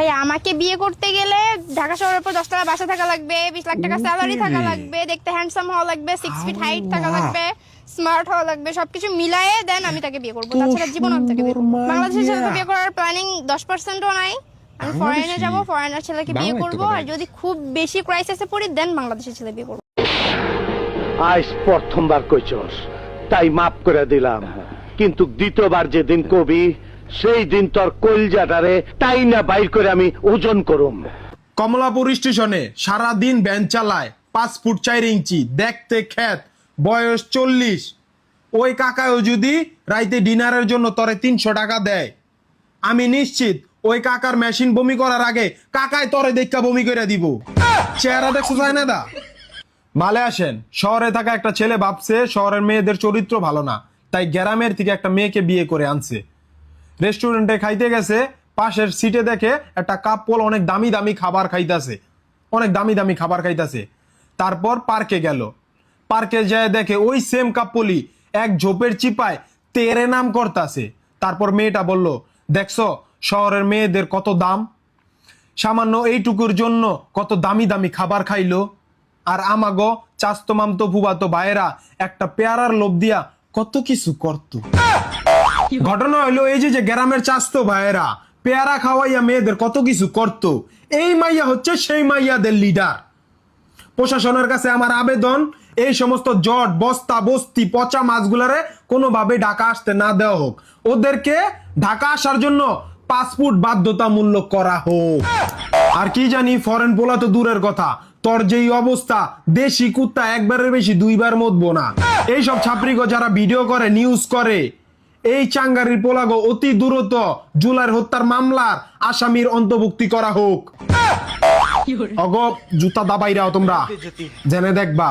ভাই আমাকে বিয়ে করতে গেলে ঢাকা শহরের পর 10 তলা বাসা থাকা লাগবে, 20 লাখ টাকা স্যালারি থাকা লাগবে, দেখতে হ্যান্ডসাম হওয়া লাগবে, 6 ফিট হাইট থাকা লাগবে, স্মার্ট হওয়া লাগবে, সবকিছু মিলায়ে দেন আমি তাকে বিয়ে করবো। তাছাড়া জীবন আমি তাকে বিয়ে করবো। বাংলাদেশের ছেলেকে বিয়ে করার প্ল্যানিং 10%ও নাই। আমি ফরেনে যাব, ফরেনার ছেলেকে বিয়ে করবো, আর যদি খুব বেশি ক্রাইসিসে পড়ি দেন বাংলাদেশের ছেলে বিয়ে করবো। আজ প্রথমবার কইছস তাই মাফ করে দিলাম, কিন্তু দ্বিতীয়বার যেদিন কবি সেই দিন তোর কলজাটারে তাই না বাইর করে আমি ওজন করুম। কমলাপুর স্টেশনে সারাদিন ভ্যান চালায়, 5 ফুট 4 ইঞ্চি, দেখতে খ্যাত, বয়স 40। ওই কাকাও যদি রাইতে ডিনারের জন্য তরে 300 টাকা দেয়, আমি নিশ্চিত ওই কাকার মেশিন বমি করার আগে কাকায় তরে দেখা বমি করে দিব। চেহারা দেখছো যায় না দা। মালে আসেন, শহরে থাকা একটা ছেলে ভাবছে শহরের মেয়েদের চরিত্র ভালো না, তাই গ্রামের থেকে একটা মেয়েকে বিয়ে করে আনছে। রেস্টুরেন্টে খাইতে গেছে, পাশের সিটে দেখে একটা কাপল অনেক দামি দামি খাবার খাইতাছে, তারপর পার্কে গেল। পার্কে যায় দেখে ওই সেম কাপলই এক ঝোপের চিপায় তেরে নাম করতাছে। তারপর মেয়েটা বলল, দেখছো শহরের মেয়েদের কত দাম, সামান্য এইটুকুর জন্য কত দামি দামি খাবার খাইলো, আর আমাগো চাস্তো মামতো ফুবাতো ভাইয়েরা একটা পেয়ারার লোভ দিয়া কত কিছু করতো। ঘটনা হইলো এই যে গ্রামের চাস্তো ভাইয়েরা পেয়ারা খাওয়াইয়া মেয়েদের কত কিছু করতো। এই মাইয়া হচ্ছে সেই মাইয়াদের লিডার। প্রশাসনের কাছে আমার আবেদন, এই সমস্ত জট বস্তা বস্তি পচা মাছগুলারে কোনোভাবে ঢাকা আসতে না দেওয়া হোক, ওদেরকে ঢাকা আসার জন্য পাসপোর্ট বাধ্যতামূলক করা হোক। আর কি জানি ফরেন পোলা তো দূরের কথা, তোর যেই অবস্থা দেশি কুত্তা একবারের বেশি 2 বার মতবো না। এইসব ছাত্রীগো যারা ভিডিও করে নিউজ করে, এই চাঙ্গারির পোলাগো অতি দ্রুত জুলাইয়ের হত্যার মামলার আসামির অন্তর্ভুক্তি করা হোক। অগ জুতা দাবাইরাও তোমরা জেনে দেখবা।